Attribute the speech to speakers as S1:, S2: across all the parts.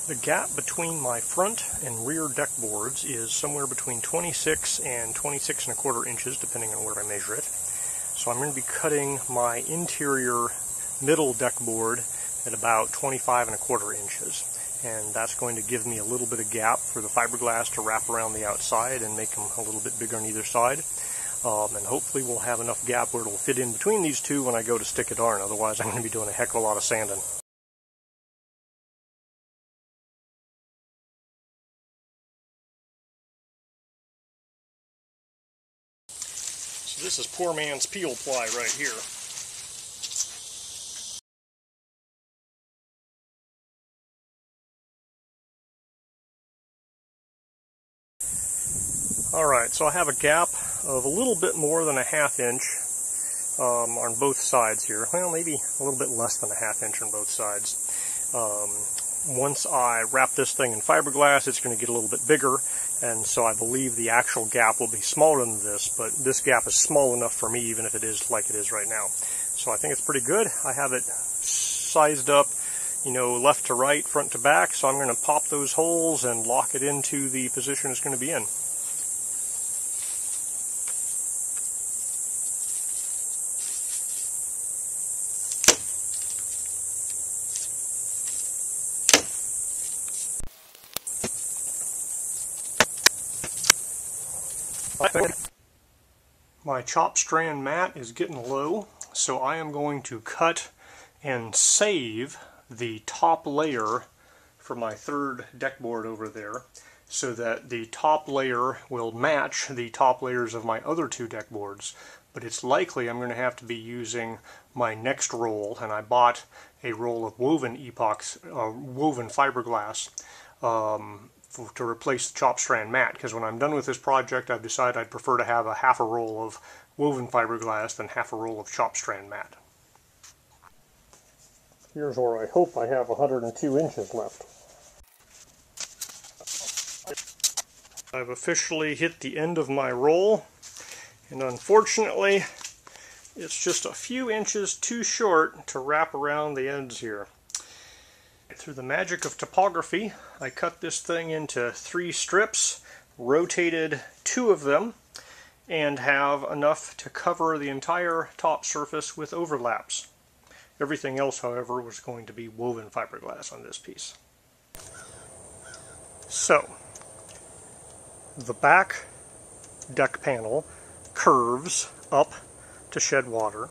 S1: The gap between my front and rear deck boards is somewhere between 26 and 26 1/4 inches, depending on where I measure it. So I'm going to be cutting my interior middle deck board at about 25 1/4 inches. And that's going to give me a little bit of gap for the fiberglass to wrap around the outside and make them a little bit bigger on either side. And hopefully we'll have enough gap where it'll fit in between these two when I go to stick it on. Otherwise I'm going to be doing a heck of a lot of sanding. So this is poor man's peel ply right here. Alright, so I have a gap of a little bit more than a 1/2 inch on both sides here. Well, maybe a little bit less than a 1/2 inch on both sides. Once I wrap this thing in fiberglass, it's going to get a little bit bigger, and so I believe the actual gap will be smaller than this, but this gap is small enough for me even if it is like it is right now. So I think it's pretty good. I have it sized up, you know, left to right, front to back, so I'm going to pop those holes and lock it into the position it's going to be in. My chop strand mat is getting low, so I am going to cut and save the top layer for my third deck board over there, so that the top layer will match the top layers of my other two deck boards. But it's likely I'm going to have to be using my next roll, and I bought a roll of woven fiberglass to replace the chop strand mat, because when I'm done with this project I've decided I'd prefer to have a 1/2 roll of woven fiberglass than 1/2 roll of chop strand mat. Here's where I hope I have 102 inches left. I've officially hit the end of my roll, and unfortunately it's just a few inches too short to wrap around the ends here. Through the magic of topography, I cut this thing into 3 strips, rotated 2 of them, and have enough to cover the entire top surface with overlaps. Everything else, however, was going to be woven fiberglass on this piece. So, the back deck panel curves up to shed water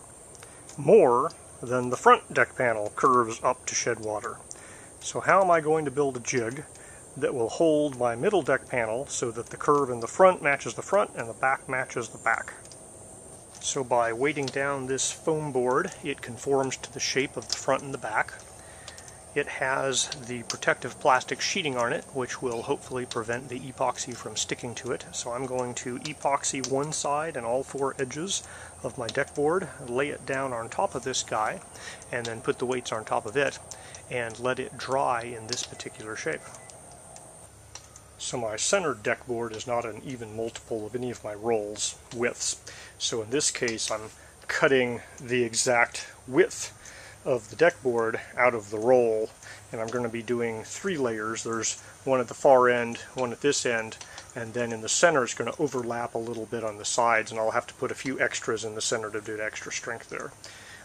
S1: more than the front deck panel curves up to shed water. So how am I going to build a jig that will hold my middle deck panel so that the curve in the front matches the front and the back matches the back? So by weighting down this foam board, it conforms to the shape of the front and the back. It has the protective plastic sheeting on it, which will hopefully prevent the epoxy from sticking to it. So I'm going to epoxy one side and all 4 edges of my deck board, lay it down on top of this guy, and then put the weights on top of it, and let it dry in this particular shape. So my center deck board is not an even multiple of any of my rolls widths. So in this case I'm cutting the exact width of the deck board out of the roll, and I'm going to be doing 3 layers. There's one at the far end, one at this end, and then in the center it's going to overlap a little bit on the sides, and I'll have to put a few extras in the center to do extra strength there.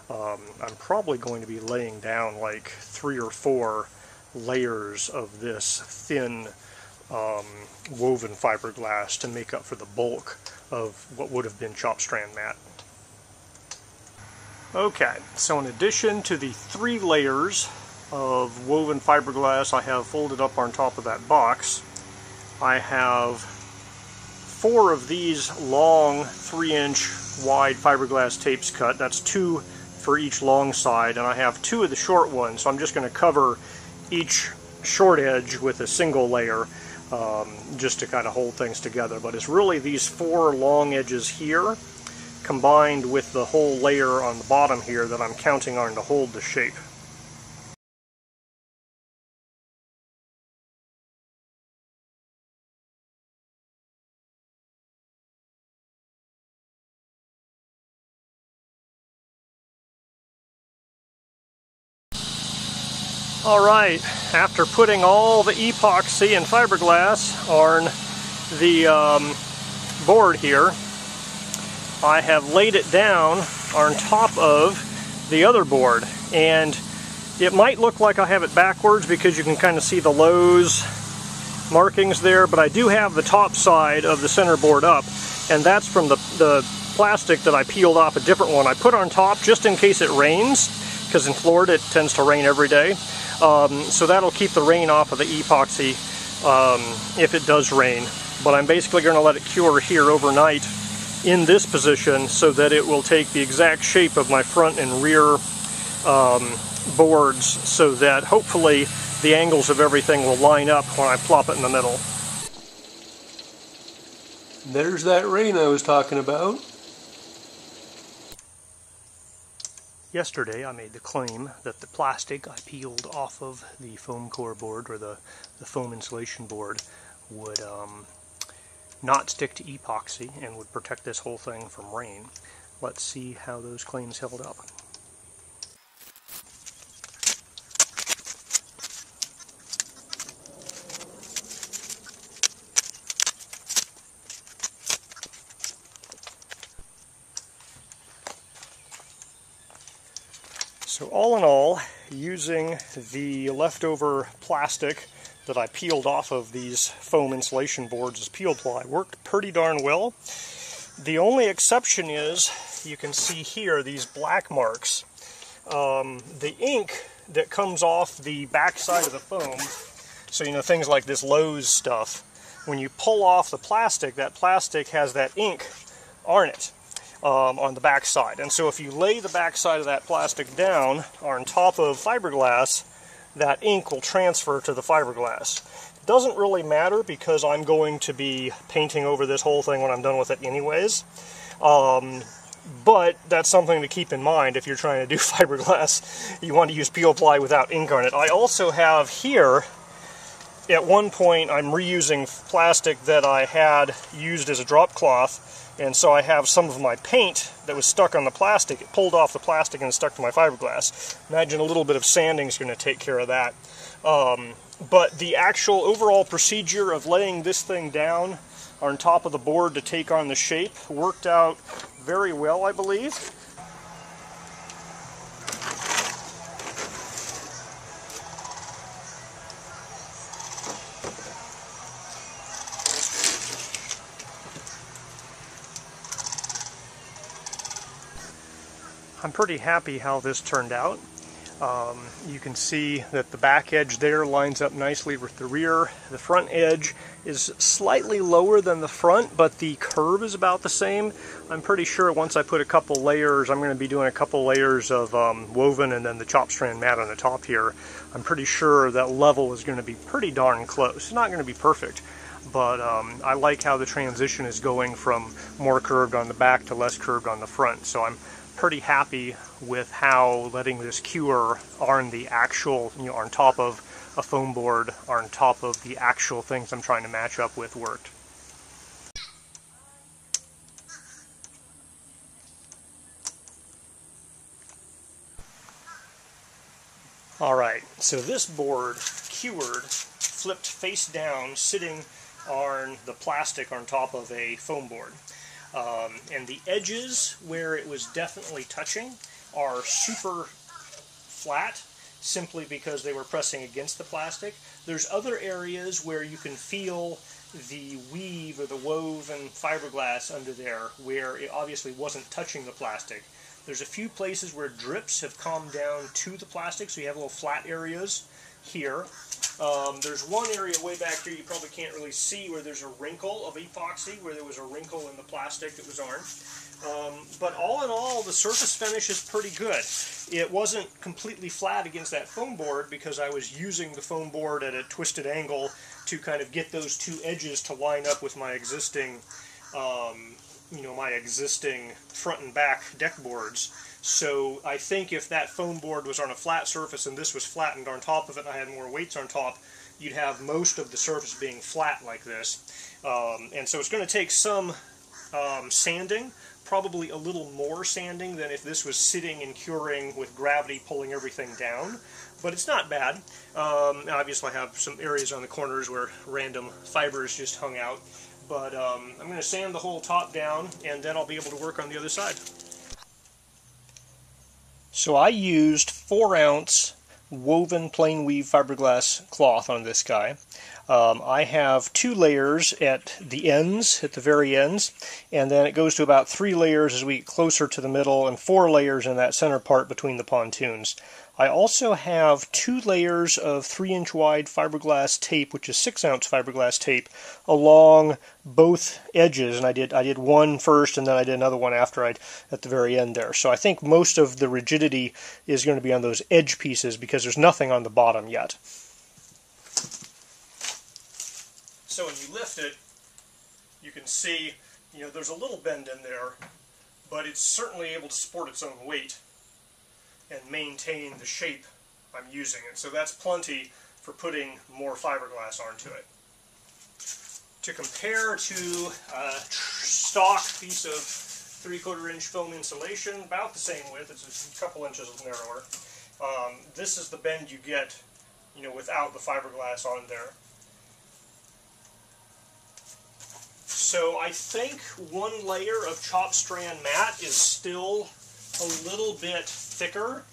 S1: I'm probably going to be laying down like 3 or 4 layers of this thin woven fiberglass to make up for the bulk of what would have been chop strand mat. Okay, so in addition to the 3 layers of woven fiberglass I have folded up on top of that box, I have 4 of these long 3-inch wide fiberglass tapes cut. That's 2 for each long side, and I have 2 of the short ones, so I'm just going to cover each short edge with a single layer just to kind of hold things together. But it's really these 4 long edges here combined with the whole layer on the bottom here that I'm counting on to hold the shape. Alright, after putting all the epoxy and fiberglass on the board here, I have laid it down on top of the other board. And it might look like I have it backwards because you can kind of see the Lowe's markings there, but I do have the top side of the center board up, and that's from the plastic that I peeled off a different one. I put on top just in case it rains, because in Florida it tends to rain every day. So that'll keep the rain off of the epoxy if it does rain. But I'm basically going to let it cure here overnight in this position so that it will take the exact shape of my front and rear boards, so that hopefully the angles of everything will line up when I plop it in the middle.
S2: There's that rain I was talking about.
S1: Yesterday I made the claim that the plastic I peeled off of the foam core board, or the foam insulation board, would not stick to epoxy and would protect this whole thing from rain. Let's see how those claims held up. So all in all, using the leftover plastic that I peeled off of these foam insulation boards as peel ply worked pretty darn well. The only exception is, you can see here these black marks. The ink that comes off the back side of the foam, so you know, things like this Lowe's stuff, when you pull off the plastic, that plastic has that ink on it. On the back side. And so if you lay the back side of that plastic down on top of fiberglass, that ink will transfer to the fiberglass. It doesn't really matter because I'm going to be painting over this whole thing when I'm done with it anyways. But that's something to keep in mind if you're trying to do fiberglass. You want to use peel ply without ink on it. I also have here, at one point I'm reusing plastic that I had used as a drop cloth. And so I have some of my paint that was stuck on the plastic. It pulled off the plastic and stuck to my fiberglass. Imagine a little bit of sanding is going to take care of that. But the actual overall procedure of laying this thing down on top of the board to take on the shape worked out very well, I believe. I'm pretty happy how this turned out. You can see that the back edge there lines up nicely with the rear. The front edge is slightly lower than the front, but the curve is about the same. I'm pretty sure once I put a couple layers, I'm going to be doing a couple layers of woven and then the chop strand mat on the top here. I'm pretty sure that level is going to be pretty darn close. It's not going to be perfect, but I like how the transition is going from more curved on the back to less curved on the front. So I'm pretty happy with how letting this cure on the actual, you know, on top of a foam board, on top of the actual things I'm trying to match up with worked. Alright, so this board cured, flipped face down, sitting on the plastic on top of a foam board. And the edges where it was definitely touching are super flat, simply because they were pressing against the plastic. There's other areas where you can feel the weave or the woven fiberglass under there where it obviously wasn't touching the plastic. There's a few places where drips have come down to the plastic, so you have little flat areas here. There's one area way back here you probably can't really see where there's a wrinkle of epoxy, where there was a wrinkle in the plastic that was on. But all in all, the surface finish is pretty good. It wasn't completely flat against that foam board because I was using the foam board at a twisted angle to kind of get those two edges to line up with my existing, my existing front and back deck boards. So I think if that foam board was on a flat surface and this was flattened on top of it and I had more weights on top, you'd have most of the surface being flat like this. And so it's going to take some sanding, probably a little more sanding than if this was sitting and curing with gravity pulling everything down. but it's not bad. Obviously I have some areas on the corners where random fibers just hung out, but I'm going to sand the whole top down, and then I'll be able to work on the other side. So I used 4-ounce woven plain weave fiberglass cloth on this guy. I have 2 layers at the ends, at the very ends, and then it goes to about 3 layers as we get closer to the middle, and 4 layers in that center part between the pontoons. I also have 2 layers of 3-inch wide fiberglass tape, which is 6-ounce fiberglass tape, along both edges, and I did one first, and then I did another one after at the very end there. So I think most of the rigidity is going to be on those edge pieces because there's nothing on the bottom yet. So when you lift it, you can see, there's a little bend in there, but it's certainly able to support its own weight and maintain the shape I'm using. And so that's plenty for putting more fiberglass onto it. To compare to a stock piece of 3/4 inch foam insulation, about the same width, it's a couple inches narrower. This is the bend you get, without the fiberglass on there. So I think 1 layer of chopped strand mat is still a little bit thicker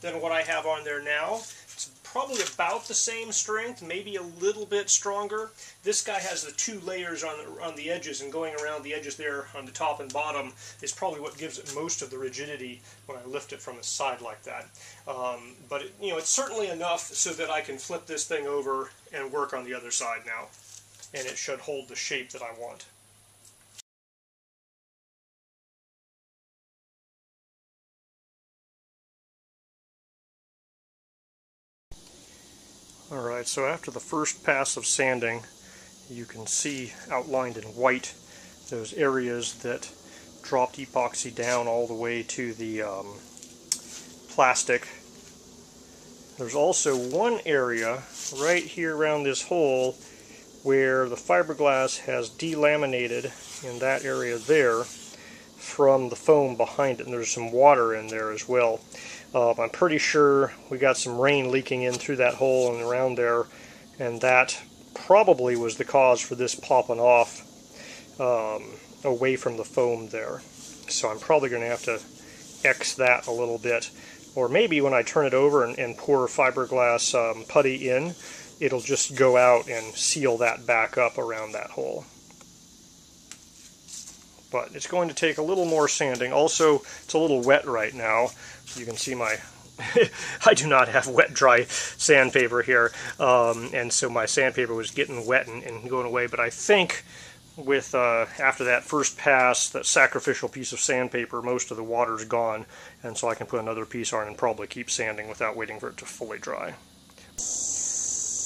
S1: than what I have on there now. It's probably about the same strength, maybe a little bit stronger. This guy has the 2 layers on the edges, and going around the edges there on the top and bottom is probably what gives it most of the rigidity when I lift it from the side like that. But it's certainly enough so that I can flip this thing over and work on the other side now, and it should hold the shape that I want. Alright, so after the first pass of sanding, you can see outlined in white those areas that dropped epoxy down all the way to the plastic. There's also one area right here around this hole where the fiberglass has delaminated in that area there from the foam behind it, and there's some water in there as well. I'm pretty sure we got some rain leaking in through that hole and around there, and that probably was the cause for this popping off away from the foam there. So I'm probably going to have to X that a little bit, or maybe when I turn it over and pour fiberglass putty in, it'll just go out and seal that back up around that hole. But it's going to take a little more sanding. Also, it's a little wet right now. You can see my I do not have wet dry sandpaper here, and so my sandpaper was getting wet and going away. But I think with after that first pass, that sacrificial piece of sandpaper, most of the water's gone, and so I can put another piece on and probably keep sanding without waiting for it to fully dry.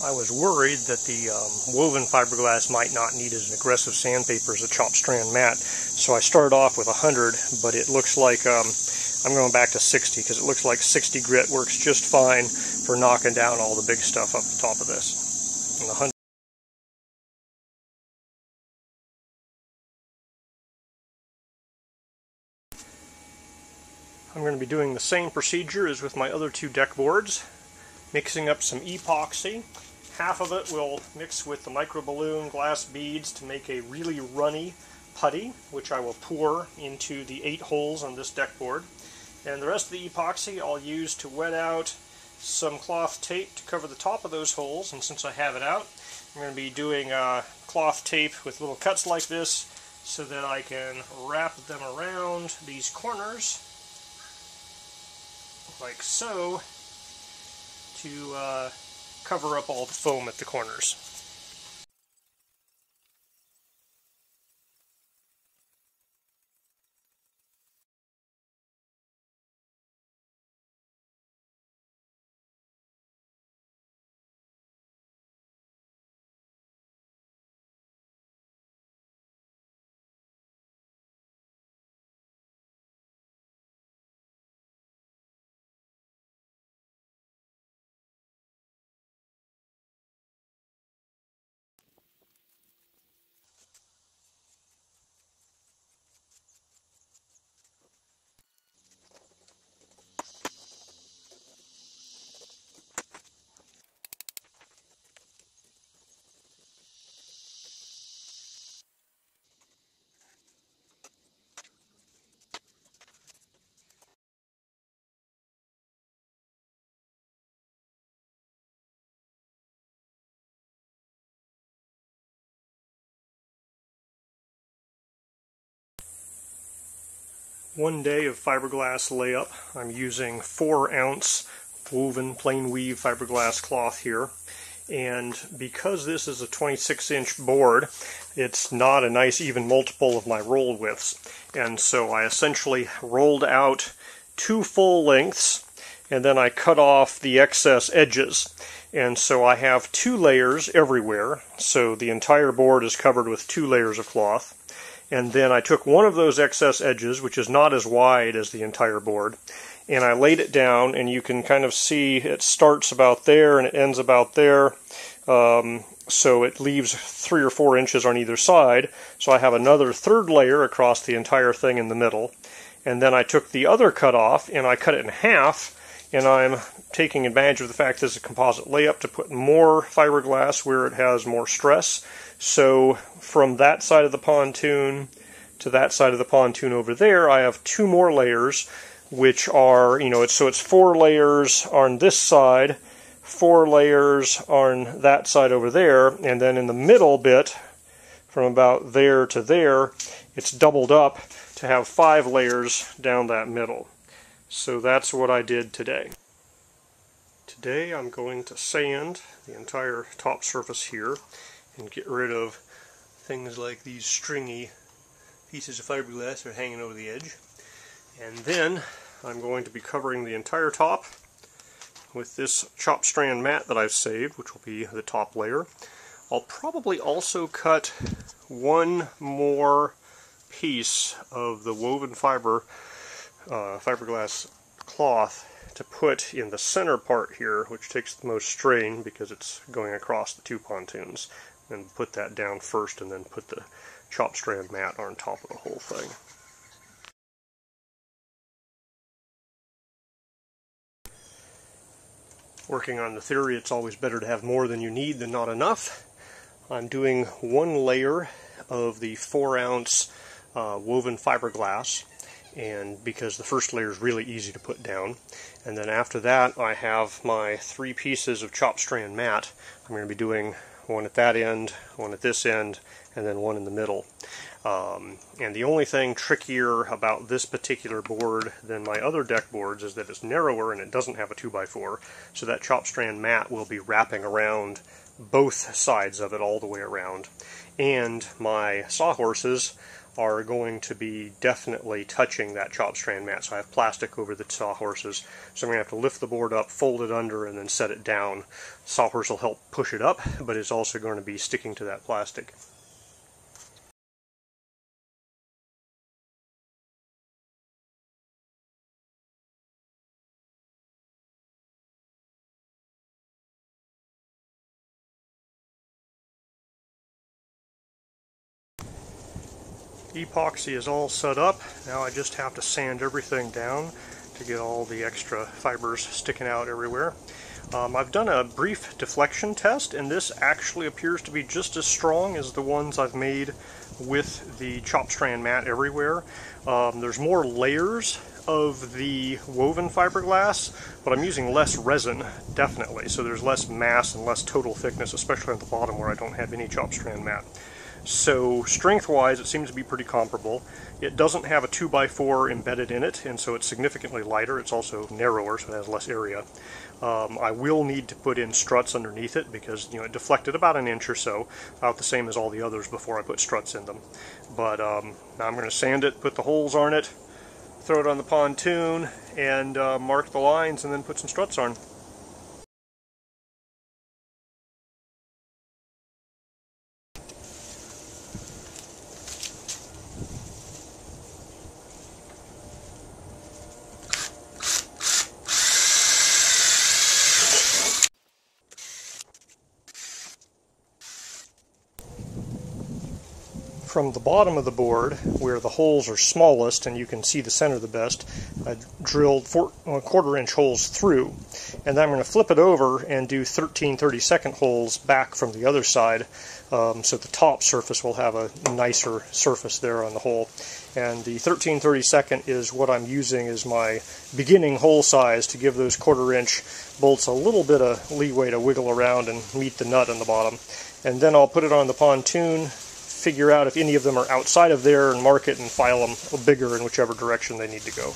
S1: I was worried that the woven fiberglass might not need as an aggressive sandpaper as a chopped strand mat, so I started off with 100, but it looks like I'm going back to 60, because it looks like 60 grit works just fine for knocking down all the big stuff up the top of this. And the 100 I'm going to be doing the same procedure as with my other 2 deck boards, mixing up some epoxy. Half of it will mix with the microballoon glass beads to make a really runny putty, which I will pour into the 8 holes on this deck board. And the rest of the epoxy I'll use to wet out some cloth tape to cover the top of those holes. And since I have it out, I'm going to be doing cloth tape with little cuts like this so that I can wrap them around these corners like so to cover up all the foam at the corners. One day of fiberglass layup. I'm using 4-ounce woven plain weave fiberglass cloth here, and because this is a 26-inch board, it's not a nice even multiple of my roll widths, and so I essentially rolled out 2 full lengths and then I cut off the excess edges, and so I have 2 layers everywhere, so the entire board is covered with 2 layers of cloth. And then I took one of those excess edges, which is not as wide as the entire board, and I laid it down, and you can kind of see it starts about there and it ends about there, so it leaves 3 or 4 inches on either side. So I have another 3rd layer across the entire thing in the middle, and then I took the other cut off and I cut it in half, and I'm taking advantage of the fact this is a composite layup to put more fiberglass where it has more stress. So from that side of the pontoon to that side of the pontoon over there, I have 2 more layers, which are, it's 4 layers on this side, 4 layers on that side over there, and then in the middle bit, from about there to there, it's doubled up to have 5 layers down that middle. So that's what I did today. Today I'm going to sand the entire top surface here and get rid of things like these stringy pieces of fiberglass that are hanging over the edge. And then I'm going to be covering the entire top with this chop strand mat that I've saved, which will be the top layer. I'll probably also cut one more piece of the woven fiberglass cloth to put in the center part here, which takes the most strain because it's going across the 2 pontoons. And put that down first and then put the chop strand mat on top of the whole thing. Working on the theory it's always better to have more than you need than not enough. I'm doing 1 layer of the 4-ounce woven fiberglass, and because the first layer is really easy to put down. And then after that I have my 3 pieces of chop strand mat. I'm going to be doing one at that end, one at this end, and then one in the middle. And the only thing trickier about this particular board than my other deck boards is that it's narrower and it doesn't have a 2x4, so that chop strand mat will be wrapping around both sides of it all the way around. And my sawhorses are going to be definitely touching that chop strand mat, so I have plastic over the sawhorses, so I'm going to have to lift the board up, fold it under, and then set it down. Sawhorse will help push it up, but it's also going to be sticking to that plastic. Epoxy is all set up. Now I just have to sand everything down to get all the extra fibers sticking out everywhere. I've done a brief deflection test, and this actually appears to be just as strong as the ones I've made with the chop strand mat everywhere. There's more layers of the woven fiberglass, but I'm using less resin, definitely, so there's less mass and less total thickness, especially at the bottom where I don't have any chop strand mat. So strength-wise, it seems to be pretty comparable. It doesn't have a 2x4 embedded in it, and so it's significantly lighter. It's also narrower, so it has less area. I will need to put in struts underneath it because it deflected about an inch or so, about the same as all the others before I put struts in them. But now I'm going to sand it, put the holes on it, throw it on the pontoon, and mark the lines, and then put some struts on. From the bottom of the board, where the holes are smallest and you can see the center the best, I drilled 1/4 inch holes through, and then I'm going to flip it over and do 13 32nd holes back from the other side, so the top surface will have a nicer surface there on the hole. And the 13 32nd is what I'm using as my beginning hole size to give those 1/4 inch bolts a little bit of leeway to wiggle around and meet the nut on the bottom. And then I'll put it on the pontoon, figure out if any of them are outside of there and mark it and file them bigger in whichever direction they need to go.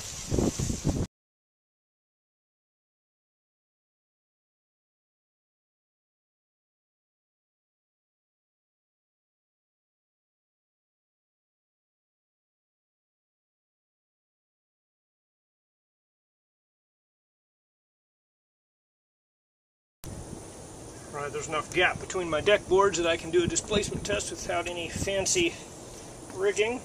S1: Alright, there's enough gap between my deck boards that I can do a displacement test without any fancy rigging.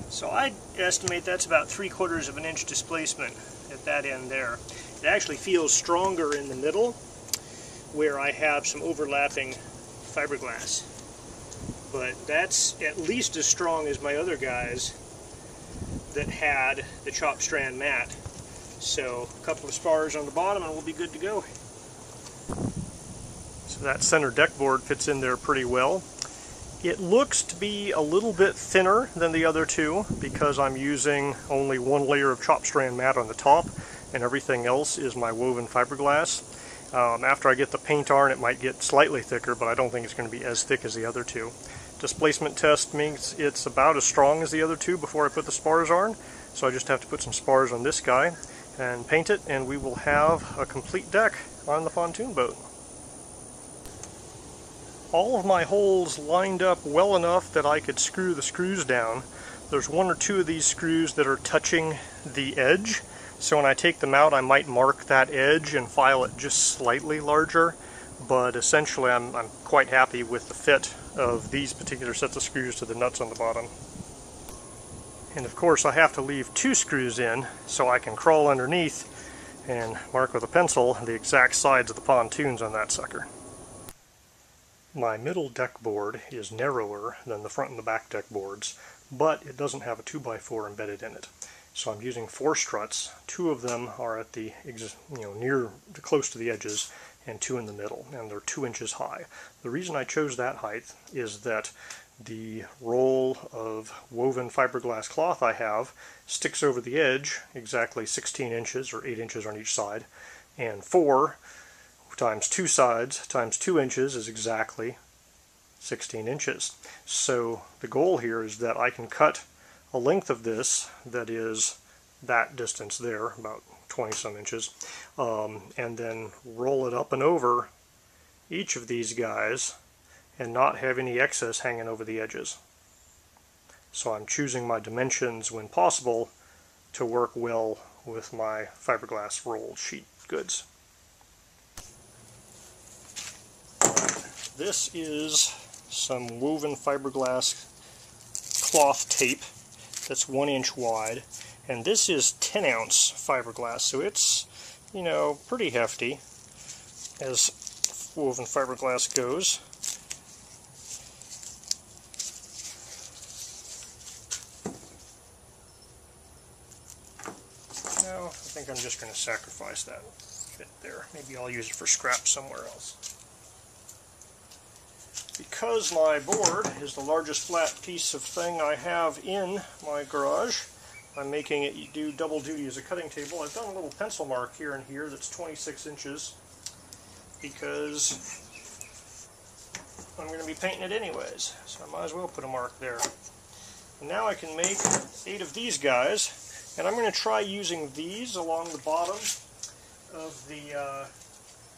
S1: So I estimate that's about 3/4 of an inch displacement at that end there. It actually feels stronger in the middle where I have some overlapping fiberglass. But that's at least as strong as my other guys that had the chopped strand mat. So a couple of spars on the bottom and we'll be good to go. So that center deck board fits in there pretty well. It looks to be a little bit thinner than the other two because I'm using only one layer of chopped strand mat on the top and everything else is my woven fiberglass. After I get the paint on, it might get slightly thicker, but I don't think it's going to be as thick as the other two. Displacement test means it's about as strong as the other two before I put the spars on, so I just have to put some spars on this guy and paint it, and we will have a complete deck on the pontoon boat. All of my holes lined up well enough that I could screw the screws down. There's one or two of these screws that are touching the edge, so when I take them out I might mark that edge and file it just slightly larger, but essentially I'm quite happy with the fit of these particular sets of screws to the nuts on the bottom. And of course I have to leave 2 screws in so I can crawl underneath and mark with a pencil the exact sides of the pontoons on that sucker. My middle deck board is narrower than the front and the back deck boards, but it doesn't have a 2x4 embedded in it. So I'm using 4 struts. 2 of them are at the close to the edges, and 2 in the middle, and they're 2 inches high. The reason I chose that height is that the roll of woven fiberglass cloth I have sticks over the edge exactly 16 inches or 8 inches on each side, and 4 times 2 sides times 2 inches is exactly 16 inches. So the goal here is that I can cut a length of this that is that distance there, about 20 some inches, and then roll it up and over each of these guys and not have any excess hanging over the edges. So I'm choosing my dimensions when possible to work well with my fiberglass rolled sheet goods. This is some woven fiberglass cloth tape that's 1 inch wide, and this is 10 ounce fiberglass, so it's, pretty hefty as woven fiberglass goes. Now, I think I'm just going to sacrifice that bit there. Maybe I'll use it for scrap somewhere else. Because my board is the largest flat piece of thing I have in my garage, I'm making it do double duty as a cutting table. I've done a little pencil mark here and here that's 26 inches because I'm going to be painting it anyways, so I might as well put a mark there. And now I can make 8 of these guys, and I'm going to try using these along the bottom of the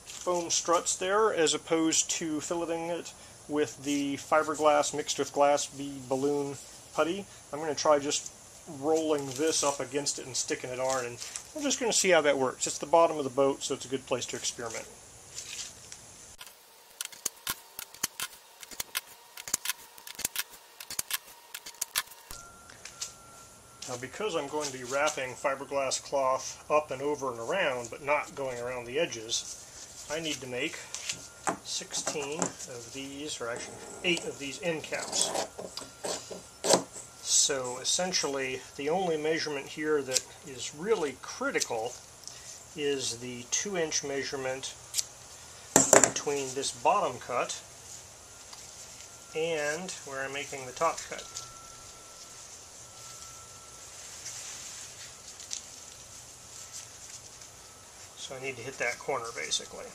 S1: foam struts there as opposed to filleting it with the fiberglass mixed with glass bead balloon putty. I'm going to try just rolling this up against it and sticking it on, and I'm just going to see how that works. It's the bottom of the boat, so it's a good place to experiment. Now, because I'm going to be wrapping fiberglass cloth up and over and around, but not going around the edges, I need to make 16 of these, or actually 8 of these end caps. So essentially, the only measurement here that is really critical is the 2-inch measurement between this bottom cut and where I'm making the top cut. So I need to hit that corner basically.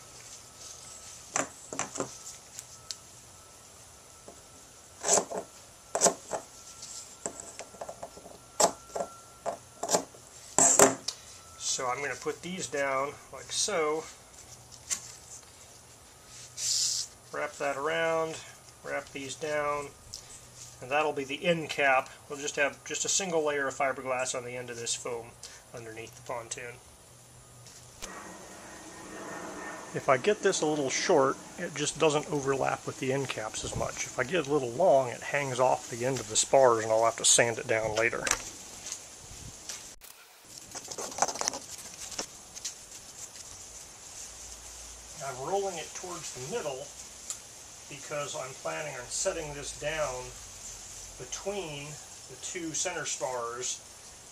S1: I'm going to put these down like so. Wrap that around, wrap these down, and that'll be the end cap. We'll just have just a single layer of fiberglass on the end of this foam underneath the pontoon. If I get this a little short, it just doesn't overlap with the end caps as much. If I get it a little long, it hangs off the end of the spars and I'll have to sand it down later. I'm rolling it towards the middle because I'm planning on setting this down between the two center spars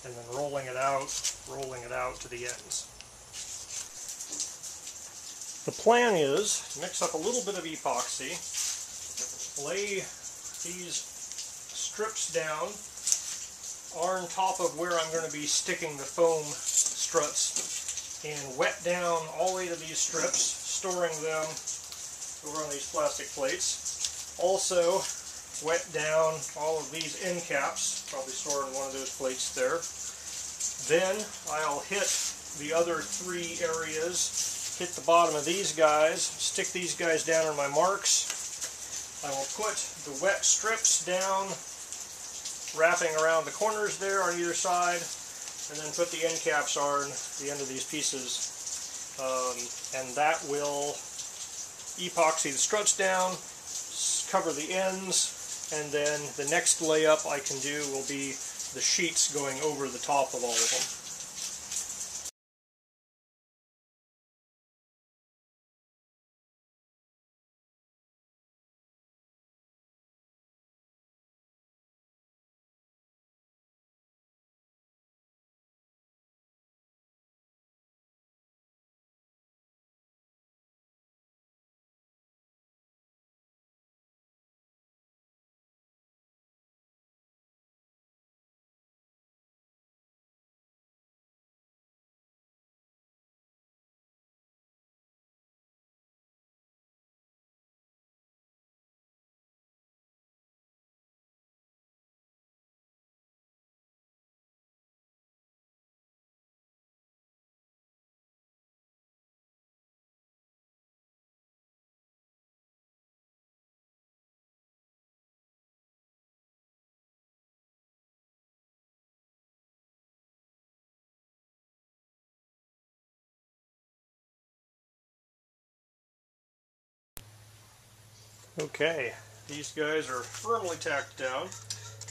S1: and then rolling it out to the ends. The plan is to mix up a little bit of epoxy, lay these strips down on top of where I'm going to be sticking the foam struts, and wet down all 8 of these strips, storing them over on these plastic plates. Also wet down all of these end caps, probably store in one of those plates there. Then I'll hit the other 3 areas, hit the bottom of these guys, stick these guys down on my marks. I will put the wet strips down, wrapping around the corners there on either side, and then put the end caps on the end of these pieces. And that will epoxy the struts down, cover the ends, and then the next layup I can do will be the sheets going over the top of all of them. Okay, these guys are firmly tacked down.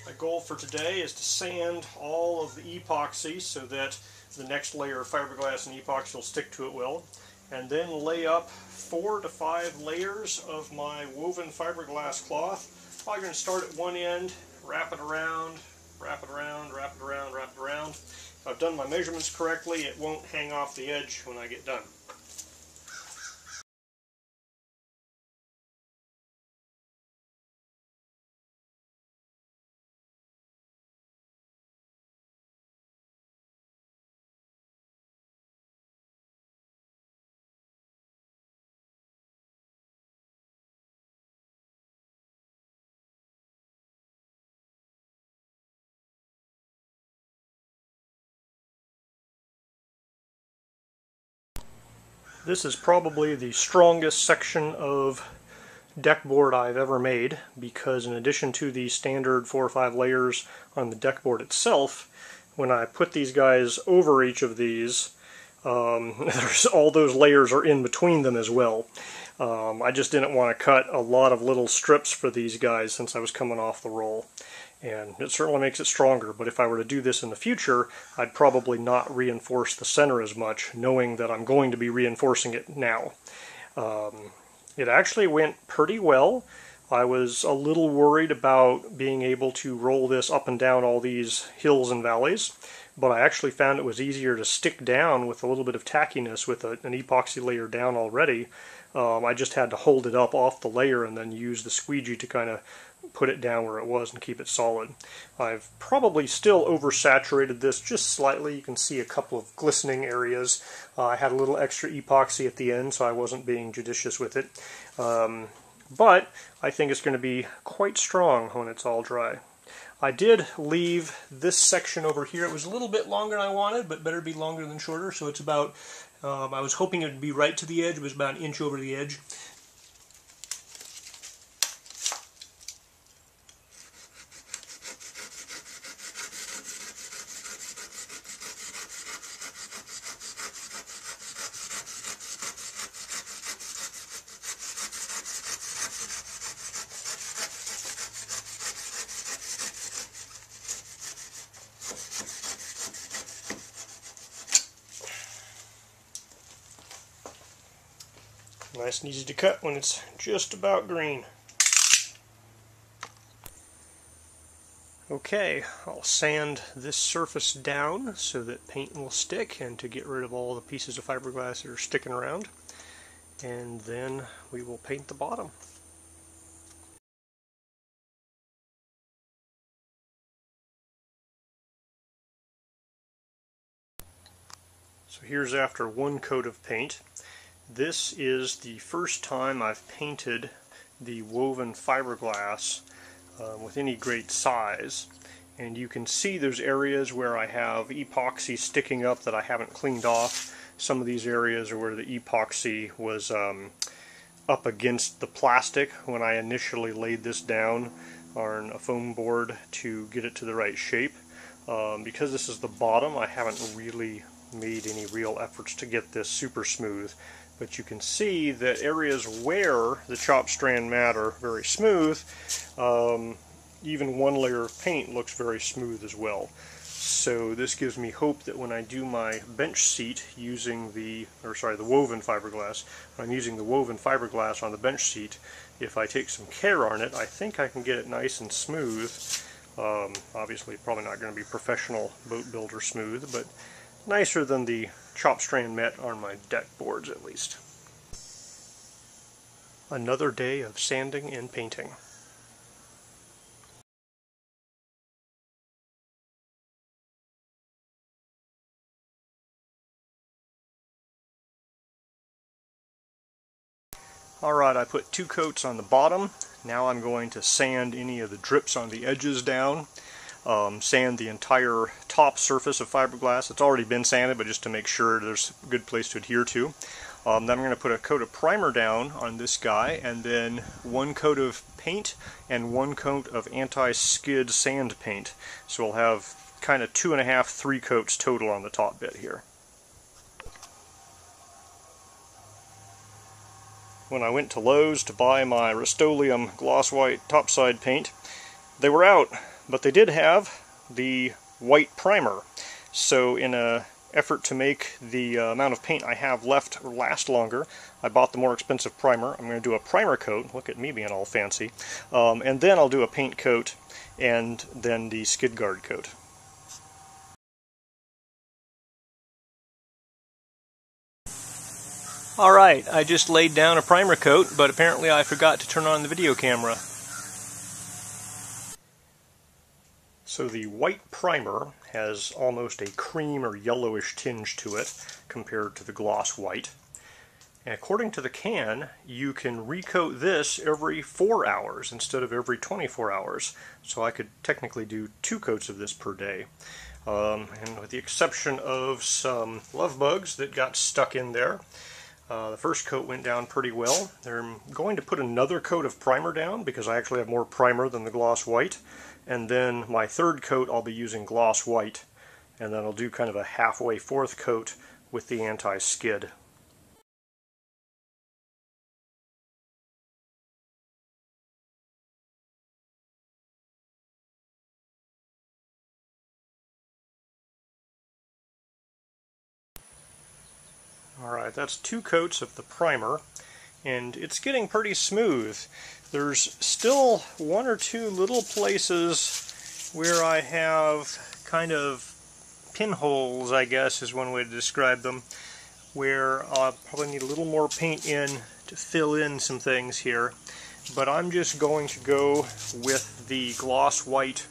S1: My goal for today is to sand all of the epoxy so that the next layer of fiberglass and epoxy will stick to it well, and then lay up 4 to 5 layers of my woven fiberglass cloth. I'm going to start at one end, wrap it around, wrap it around, wrap it around, wrap it around. If I've done my measurements correctly, it won't hang off the edge when I get done. This is probably the strongest section of deck board I've ever made, because in addition to the standard 4 or 5 layers on the deck board itself, when I put these guys over each of these, there's all those layers are in between them as well. I just didn't want to cut a lot of little strips for these guys since I was coming off the roll. And it certainly makes it stronger, but if I were to do this in the future, I'd probably not reinforce the center as much, knowing that I'm going to be reinforcing it now. It actually went pretty well. I was a little worried about being able to roll this up and down all these hills and valleys, but I actually found it was easier to stick down with a little bit of tackiness with an epoxy layer down already. I just had to hold it up off the layer and then use the squeegee to kind of put it down where it was and keep it solid. I've probably still oversaturated this just slightly. You can see a couple of glistening areas. I had a little extra epoxy at the end, so I wasn't being judicious with it. But I think it's going to be quite strong when it's all dry. I did leave this section over here. It was a little bit longer than I wanted, but better be longer than shorter. So it's about, I was hoping it would be right to the edge. It was about an inch over the edge. Nice and easy to cut when it's just about green. Okay, I'll sand this surface down so that paint will stick and to get rid of all the pieces of fiberglass that are sticking around. And then we will paint the bottom. So here's after one coat of paint. This is the first time I've painted the woven fiberglass with any great size. And you can see there's areas where I have epoxy sticking up that I haven't cleaned off. Some of these areas are where the epoxy was up against the plastic when I initially laid this down on a foam board to get it to the right shape. Because this is the bottom, I haven't really made any real efforts to get this super smooth. But you can see that areas where the chopped strand mat are very smooth, even one layer of paint looks very smooth as well. So this gives me hope that when I do my bench seat using the woven fiberglass, when I'm using the woven fiberglass on the bench seat, if I take some care on it, I think I can get it nice and smooth. Obviously probably not going to be professional boat builder smooth, but nicer than the chopped strand mat on my deck boards at least. Another day of sanding and painting. Alright, I put 2 coats on the bottom. Now I'm going to sand any of the drips on the edges down. Sand the entire top surface of fiberglass. It's already been sanded, but just to make sure there's a good place to adhere to. Then I'm going to put a coat of primer down on this guy, and then 1 coat of paint and 1 coat of anti-skid sand paint. So we'll have kind of 2.5, 3 coats total on the top bit here. When I went to Lowe's to buy my Rust-Oleum gloss white topside paint, they were out, but they did have the white primer. So in an effort to make the amount of paint I have left last longer, I bought the more expensive primer. I'm going to do a primer coat, look at me being all fancy, and then I'll do a paint coat and then the skid guard coat. Alright, I just laid down a primer coat, but apparently I forgot to turn on the video camera. So the white primer has almost a cream or yellowish tinge to it compared to the gloss white. And according to the can, you can recoat this every 4 hours instead of every 24 hours. So I could technically do 2 coats of this per day. And with the exception of some love bugs that got stuck in there, the first coat went down pretty well. I'm going to put another coat of primer down because I actually have more primer than the gloss white. And then my third coat I'll be using gloss white. And then I'll do kind of a halfway 4th coat with the anti-skid. Alright, that's 2 coats of the primer, and it's getting pretty smooth. There's still 1 or 2 little places where I have kind of pinholes, I guess is one way to describe them, where I'll probably need a little more paint in to fill in some things here. But I'm just going to go with the gloss white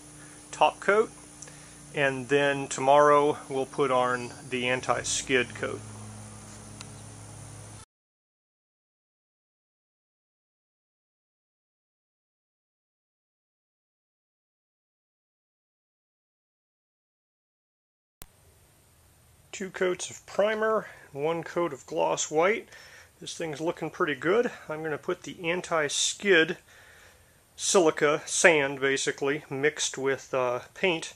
S1: top coat, and then tomorrow we'll put on the anti-skid coat. 2 coats of primer, 1 coat of gloss white. This thing's looking pretty good. I'm going to put the anti-skid silica sand, basically, mixed with paint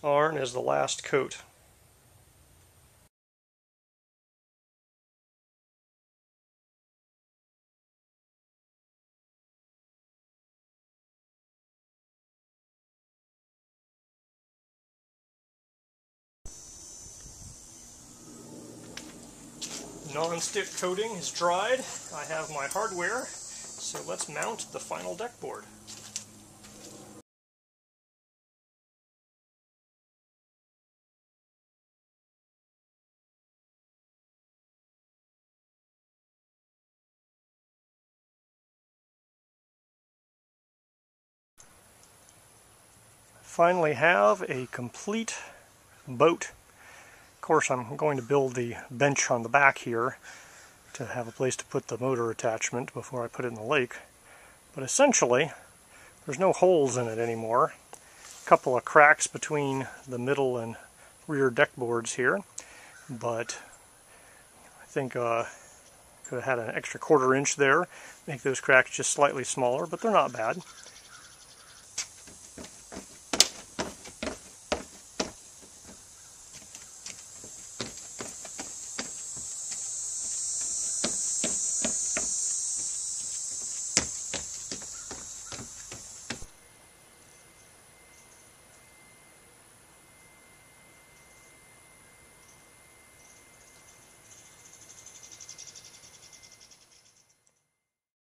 S1: on as the last coat. Non-stick coating is dried. I have my hardware, so let's mount the final deck board. Finally have a complete boat. Of course, I'm going to build the bench on the back here to have a place to put the motor attachment before I put it in the lake. But essentially, there's no holes in it anymore. A couple of cracks between the middle and rear deck boards here, but I think could have had an extra 1/4 inch there, make those cracks just slightly smaller, but they're not bad.